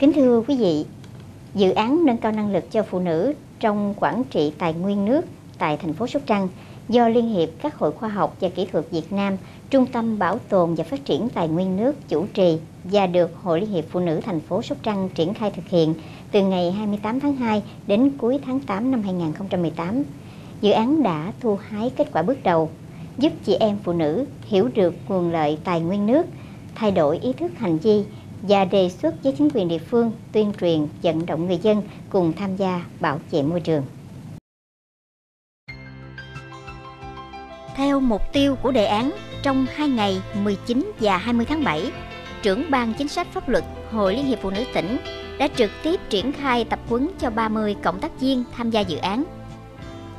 Kính thưa quý vị, dự án nâng cao năng lực cho phụ nữ trong quản trị tài nguyên nước tại thành phố Sóc Trăng do Liên hiệp các hội khoa học và kỹ thuật Việt Nam, Trung tâm Bảo tồn và Phát triển Tài nguyên nước chủ trì và được Hội Liên hiệp Phụ nữ thành phố Sóc Trăng triển khai thực hiện từ ngày 28 tháng 2 đến cuối tháng 8 năm 2018. Dự án đã thu hái kết quả bước đầu, giúp chị em phụ nữ hiểu được nguồn lợi tài nguyên nước, thay đổi ý thức hành vi và đề xuất với chính quyền địa phương tuyên truyền vận động người dân cùng tham gia bảo vệ môi trường. Theo mục tiêu của đề án, trong 2 ngày 19 và 20 tháng 7, trưởng ban chính sách pháp luật Hội Liên hiệp Phụ nữ tỉnh đã trực tiếp triển khai tập huấn cho 30 cộng tác viên tham gia dự án.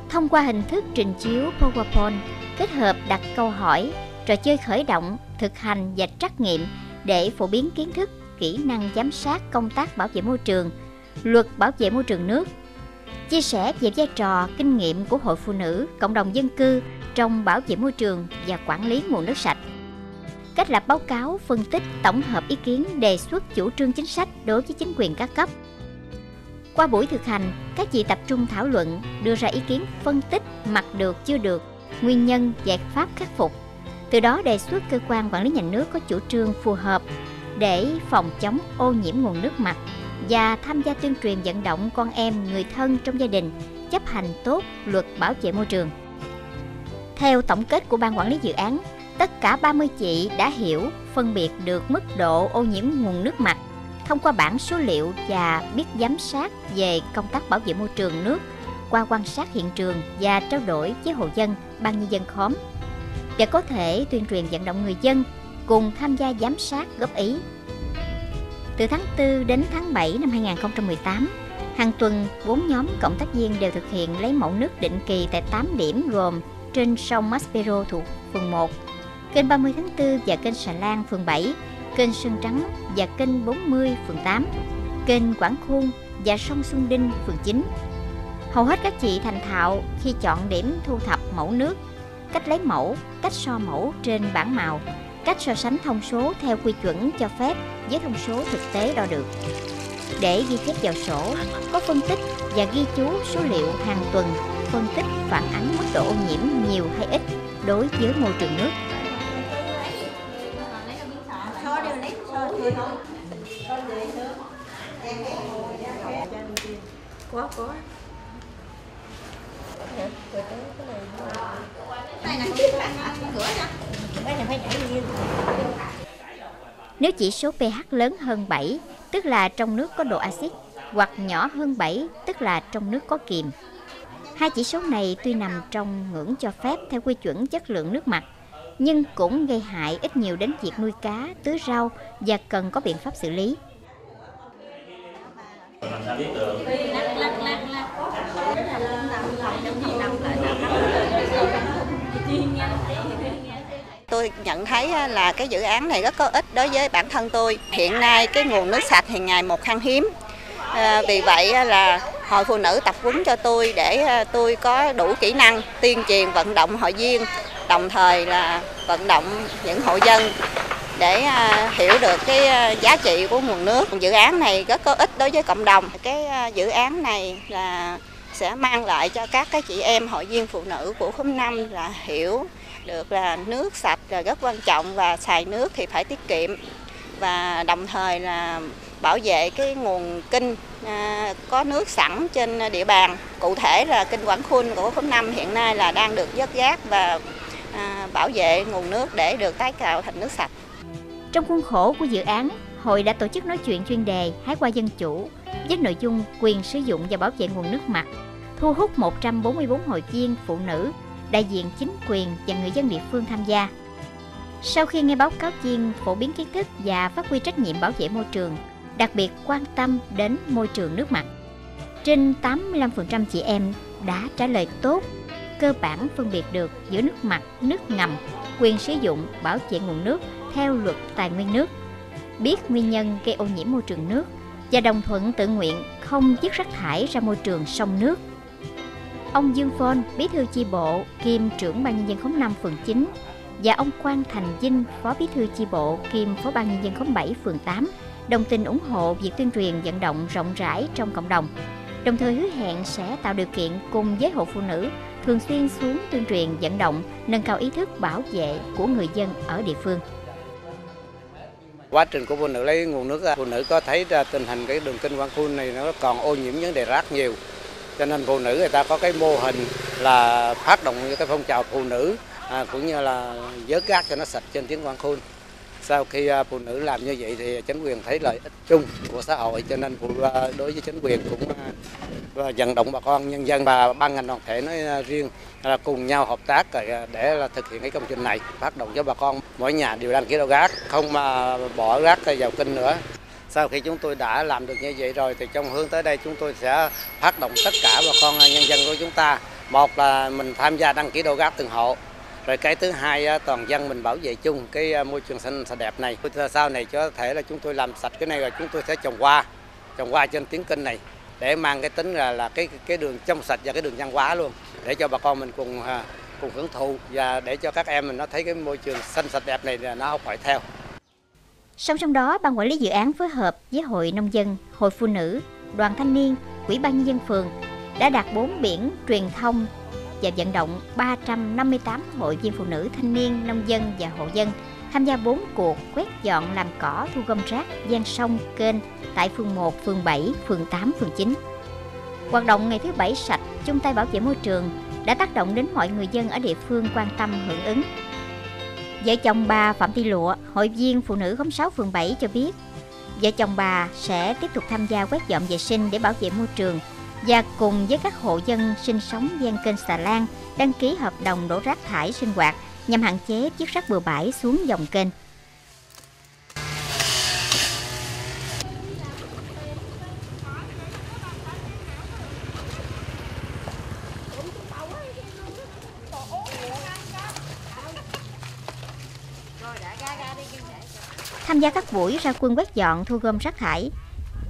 Thông qua hình thức trình chiếu PowerPoint, kết hợp đặt câu hỏi, trò chơi khởi động, thực hành và trắc nghiệm để phổ biến kiến thức, kỹ năng giám sát công tác bảo vệ môi trường, luật bảo vệ môi trường nước, chia sẻ về vai trò, kinh nghiệm của Hội Phụ nữ, cộng đồng dân cư trong bảo vệ môi trường và quản lý nguồn nước sạch, cách lập báo cáo, phân tích, tổng hợp ý kiến, đề xuất chủ trương chính sách đối với chính quyền các cấp. Qua buổi thực hành, các chị tập trung thảo luận, đưa ra ý kiến phân tích mặt được chưa được, nguyên nhân, giải pháp khắc phục. Từ đó đề xuất cơ quan quản lý nhà nước có chủ trương phù hợp để phòng chống ô nhiễm nguồn nước mặt và tham gia tuyên truyền vận động con em, người thân trong gia đình chấp hành tốt luật bảo vệ môi trường. Theo tổng kết của ban quản lý dự án, tất cả 30 chị đã hiểu, phân biệt được mức độ ô nhiễm nguồn nước mặt thông qua bảng số liệu và biết giám sát về công tác bảo vệ môi trường nước qua quan sát hiện trường và trao đổi với hộ dân, ban nhân dân khóm, và có thể tuyên truyền vận động người dân cùng tham gia giám sát góp ý. Từ tháng 4 đến tháng 7 năm 2018, hàng tuần 4 nhóm cộng tác viên đều thực hiện lấy mẫu nước định kỳ tại 8 điểm gồm trên sông Maspero thuộc phường 1, kênh 30 tháng 4 và kênh Xà Lan phường 7, kênh Sơn Trắng và kênh 40 phường 8, kênh Quảng Khuôn và sông Xuân Đinh phường 9. Hầu hết các chị thành thạo khi chọn điểm thu thập mẫu nước, cách lấy mẫu, cách so mẫu trên bảng màu, cách so sánh thông số theo quy chuẩn cho phép với thông số thực tế đo được. Để ghi chép vào sổ, có phân tích và ghi chú số liệu hàng tuần, phân tích phản ánh mức độ ô nhiễm nhiều hay ít đối với môi trường nước. Nếu chỉ số pH lớn hơn 7, tức là trong nước có độ axit, hoặc nhỏ hơn 7, tức là trong nước có kiềm. Hai chỉ số này tuy nằm trong ngưỡng cho phép theo quy chuẩn chất lượng nước mặt, nhưng cũng gây hại ít nhiều đến việc nuôi cá, tưới rau và cần có biện pháp xử lý. Tôi nhận thấy là cái dự án này rất có ích đối với bản thân tôi. Hiện nay cái nguồn nước sạch thì ngày một khan hiếm. Vì vậy là Hội Phụ nữ tập huấn cho tôi để tôi có đủ kỹ năng tuyên truyền vận động hội viên, đồng thời là vận động những hộ dân để hiểu được cái giá trị của nguồn nước. Dự án này rất có ích đối với cộng đồng. Cái dự án này là sẽ mang lại cho các cái chị em hội viên phụ nữ của khóm 5 là hiểu được là nước sạch là rất quan trọng và xài nước thì phải tiết kiệm, và đồng thời là bảo vệ cái nguồn kênh có nước sẵn trên địa bàn. Cụ thể là kênh Quảng Khuôn của khóm 5 hiện nay là đang được vớt vát và bảo vệ nguồn nước để được tái tạo thành nước sạch. Trong khuôn khổ của dự án, Hội đã tổ chức nói chuyện chuyên đề hái hoa dân chủ với nội dung quyền sử dụng và bảo vệ nguồn nước mặt, thu hút 144 hội viên phụ nữ, đại diện chính quyền và người dân địa phương tham gia. Sau khi nghe báo cáo viên phổ biến kiến thức và phát huy trách nhiệm bảo vệ môi trường, đặc biệt quan tâm đến môi trường nước mặt, trên 85% chị em đã trả lời tốt, cơ bản phân biệt được giữa nước mặt, nước ngầm, quyền sử dụng, bảo vệ nguồn nước theo luật tài nguyên nước, biết nguyên nhân gây ô nhiễm môi trường nước và đồng thuận tự nguyện không vứt rác thải ra môi trường sông nước. Ông Dương Phôn, bí thư chi bộ kiêm trưởng ban nhân dân khóm 5 phường 9 và ông Quang Thành Vinh, phó bí thư chi bộ kiêm phó ban nhân dân khóm 7 phường 8 đồng tình ủng hộ việc tuyên truyền vận động rộng rãi trong cộng đồng, đồng thời hứa hẹn sẽ tạo điều kiện cùng với hội phụ nữ thường xuyên xuống tuyên truyền vận động, nâng cao ý thức bảo vệ của người dân ở địa phương. Quá trình của phụ nữ lấy nguồn nước, phụ nữ có thấy ra tình hình cái đường kênh Quảng Phun này nó còn ô nhiễm vấn đề rác nhiều, cho nên phụ nữ người ta có cái mô hình là phát động cái phong trào phụ nữ cũng như là vớt rác cho nó sạch trên tuyến Quảng Phun. Sau khi phụ nữ làm như vậy thì chính quyền thấy lợi ích chung của xã hội, cho nên đối với chính quyền cũng vận động bà con nhân dân và ban ngành đoàn thể nói riêng là cùng nhau hợp tác để là thực hiện cái công trình này, phát động cho bà con mỗi nhà đều đăng ký đổ rác, không mà bỏ rác vào kênh nữa. Sau khi chúng tôi đã làm được như vậy rồi thì trong hướng tới đây chúng tôi sẽ phát động tất cả bà con nhân dân của chúng ta. Một là mình tham gia đăng ký đổ rác từng hộ. Rồi cái thứ hai, toàn dân mình bảo vệ chung cái môi trường xanh sạch đẹp này. Sau này có thể là chúng tôi làm sạch cái này rồi chúng tôi sẽ trồng hoa trên tuyến kênh này để mang cái tính là cái đường trong sạch và cái đường văn hóa luôn, để cho bà con mình cùng hưởng thụ và để cho các em mình nó thấy cái môi trường xanh sạch đẹp này nó học hỏi theo. Song song đó, ban quản lý dự án phối hợp với Hội Nông dân, Hội Phụ nữ, Đoàn Thanh niên, Ủy ban Nhân dân phường đã đặt 4 biển truyền thông và vận động 358 hội viên phụ nữ, thanh niên, nông dân và hộ dân tham gia 4 cuộc quét dọn làm cỏ, thu gom rác ven sông, kênh tại phường 1, phường 7, phường 8, phường 9. Hoạt động ngày thứ Bảy sạch, chung tay bảo vệ môi trường đã tác động đến mọi người dân ở địa phương quan tâm hưởng ứng. Vợ chồng bà Phạm Thị Lụa, hội viên phụ nữ khóm 6 phường 7 cho biết, vợ chồng bà sẽ tiếp tục tham gia quét dọn vệ sinh để bảo vệ môi trường và cùng với các hộ dân sinh sống ven kênh Xà Lan đăng ký hợp đồng đổ rác thải sinh hoạt nhằm hạn chế chiết rác bừa bãi xuống dòng kênh. Tham gia các buổi ra quân quét dọn thu gom rác thải,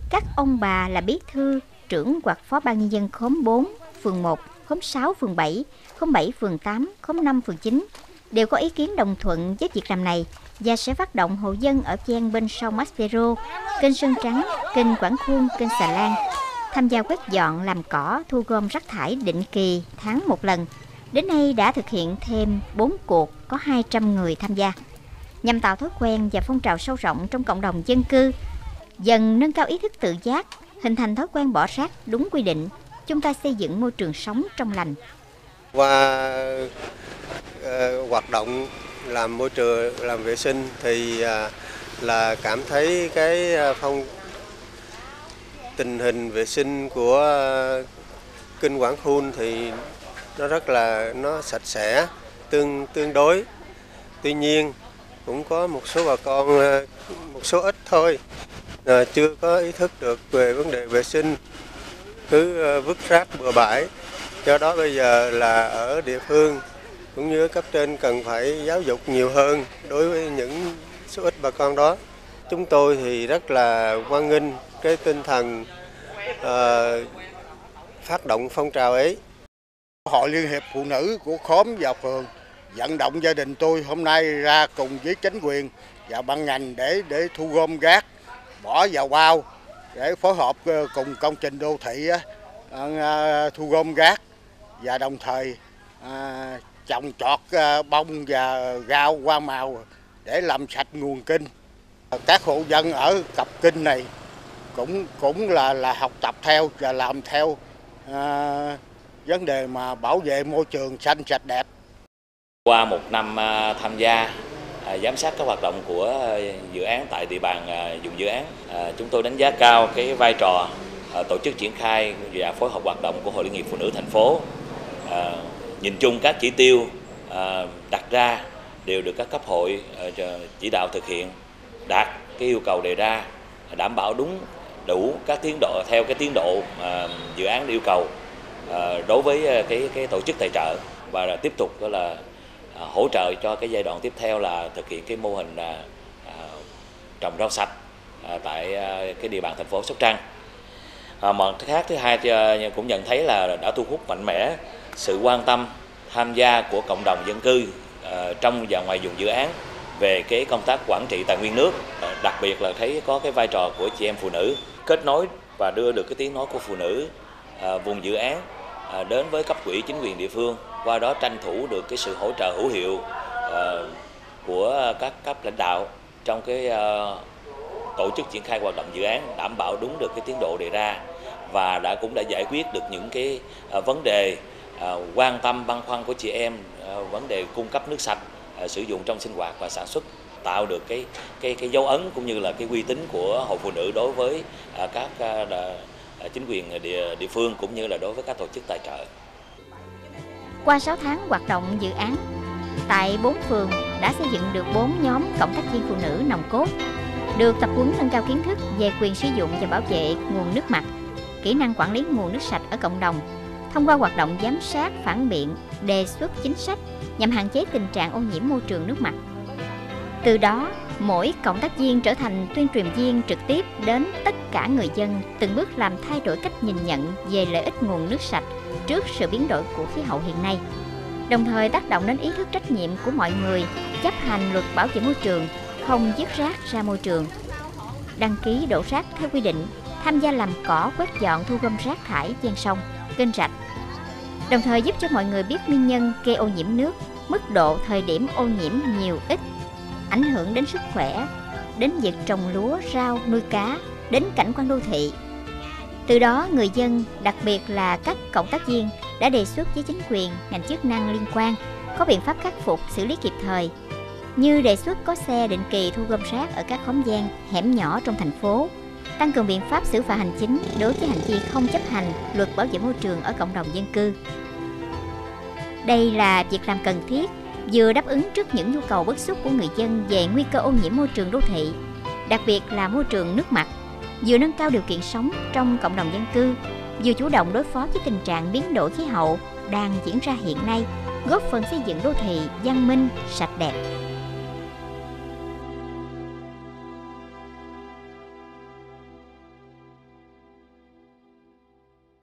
các ông bà là bí thư, trưởng hoặc phó ban nhân dân khóm 4, phường 1, khóm 6, phường 7, khóm 7, phường 8, khóm 5, phường 9 đều có ý kiến đồng thuận với việc làm này và sẽ phát động hộ dân ở ven bên sông Maspero, kênh Sơn Trắng, kênh Quảng Khuôn, kênh Xà Lan tham gia quét dọn làm cỏ, thu gom rác thải định kỳ tháng một lần. Đến nay đã thực hiện thêm 4 cuộc có 200 người tham gia, nhằm tạo thói quen và phong trào sâu rộng trong cộng đồng dân cư, dần nâng cao ý thức tự giác, hình thành thói quen bỏ rác đúng quy định, chúng ta xây dựng môi trường sống trong lành. Qua hoạt động làm môi trường, làm vệ sinh thì là cảm thấy cái tình hình vệ sinh của kênh Quảng Phun thì nó rất là sạch sẽ, tương đối. Tuy nhiên cũng có một số bà con, một số ít thôi, chưa có ý thức được về vấn đề vệ sinh, cứ vứt rác bừa bãi. Do đó bây giờ là ở địa phương cũng như cấp trên cần phải giáo dục nhiều hơn đối với những số ít bà con đó. Chúng tôi thì rất là hoan nghênh cái tinh thần phát động phong trào ấy. Hội Liên hiệp Phụ nữ của khóm và phường vận động gia đình tôi hôm nay ra cùng với chính quyền và ban ngành để thu gom rác, bỏ vào bao để phối hợp cùng công trình đô thị thu gom rác và đồng thời trồng trọt bông và rau hoa màu để làm sạch nguồn kênh. Các hộ dân ở cặp kênh này cũng là học tập theo và làm theo vấn đề mà bảo vệ môi trường xanh sạch đẹp. Qua một năm tham gia giám sát các hoạt động của dự án tại địa bàn vùng dự án, chúng tôi đánh giá cao cái vai trò tổ chức triển khai và phối hợp hoạt động của Hội Liên hiệp Phụ nữ thành phố. Nhìn chung các chỉ tiêu đặt ra đều được các cấp hội chỉ đạo thực hiện, đạt cái yêu cầu đề ra, đảm bảo đúng đủ các tiến độ theo cái tiến độ dự án yêu cầu đối với cái tổ chức tài trợ, và tiếp tục đó là hỗ trợ cho cái giai đoạn tiếp theo là thực hiện cái mô hình trồng rau sạch tại cái địa bàn thành phố Sóc Trăng. Mặt khác, thứ hai cũng nhận thấy là đã thu hút mạnh mẽ sự quan tâm tham gia của cộng đồng dân cư trong và ngoài vùng dự án về cái công tác quản trị tài nguyên nước. Đặc biệt là thấy có cái vai trò của chị em phụ nữ kết nối và đưa được cái tiếng nói của phụ nữ vùng dự án đến với cấp ủy chính quyền địa phương, qua đó tranh thủ được cái sự hỗ trợ hữu hiệu của các cấp lãnh đạo trong cái tổ chức triển khai hoạt động dự án, đảm bảo đúng được cái tiến độ đề ra và cũng đã giải quyết được những cái vấn đề quan tâm băn khoăn của chị em, vấn đề cung cấp nước sạch sử dụng trong sinh hoạt và sản xuất, tạo được cái dấu ấn cũng như là cái uy tín của hội phụ nữ đối với các chính quyền địa phương cũng như là đối với các tổ chức tài trợ. Qua 6 tháng hoạt động dự án, tại 4 phường đã xây dựng được 4 nhóm cộng tác viên phụ nữ nòng cốt, được tập huấn nâng cao kiến thức về quyền sử dụng và bảo vệ nguồn nước mặt, kỹ năng quản lý nguồn nước sạch ở cộng đồng, thông qua hoạt động giám sát, phản biện, đề xuất chính sách nhằm hạn chế tình trạng ô nhiễm môi trường nước mặt. Từ đó, mỗi cộng tác viên trở thành tuyên truyền viên trực tiếp đến tất cả người dân, từng bước làm thay đổi cách nhìn nhận về lợi ích nguồn nước sạch trước sự biến đổi của khí hậu hiện nay, đồng thời tác động đến ý thức trách nhiệm của mọi người chấp hành luật bảo vệ môi trường, không vứt rác ra môi trường, đăng ký đổ rác theo quy định, tham gia làm cỏ, quét dọn, thu gom rác thải ven sông, kênh rạch, đồng thời giúp cho mọi người biết nguyên nhân gây ô nhiễm nước, mức độ, thời điểm ô nhiễm nhiều ít, ảnh hưởng đến sức khỏe, đến việc trồng lúa, rau, nuôi cá, đến cảnh quan đô thị. Từ đó, người dân, đặc biệt là các cộng tác viên đã đề xuất với chính quyền, ngành chức năng liên quan có biện pháp khắc phục, xử lý kịp thời, như đề xuất có xe định kỳ thu gom rác ở các khóm gian, hẻm nhỏ trong thành phố, tăng cường biện pháp xử phạt hành chính đối với hành vi không chấp hành luật bảo vệ môi trường ở cộng đồng dân cư. Đây là việc làm cần thiết, vừa đáp ứng trước những nhu cầu bức xúc của người dân về nguy cơ ô nhiễm môi trường đô thị, đặc biệt là môi trường nước mặt, vừa nâng cao điều kiện sống trong cộng đồng dân cư, vừa chủ động đối phó với tình trạng biến đổi khí hậu đang diễn ra hiện nay, góp phần xây dựng đô thị văn minh, sạch đẹp.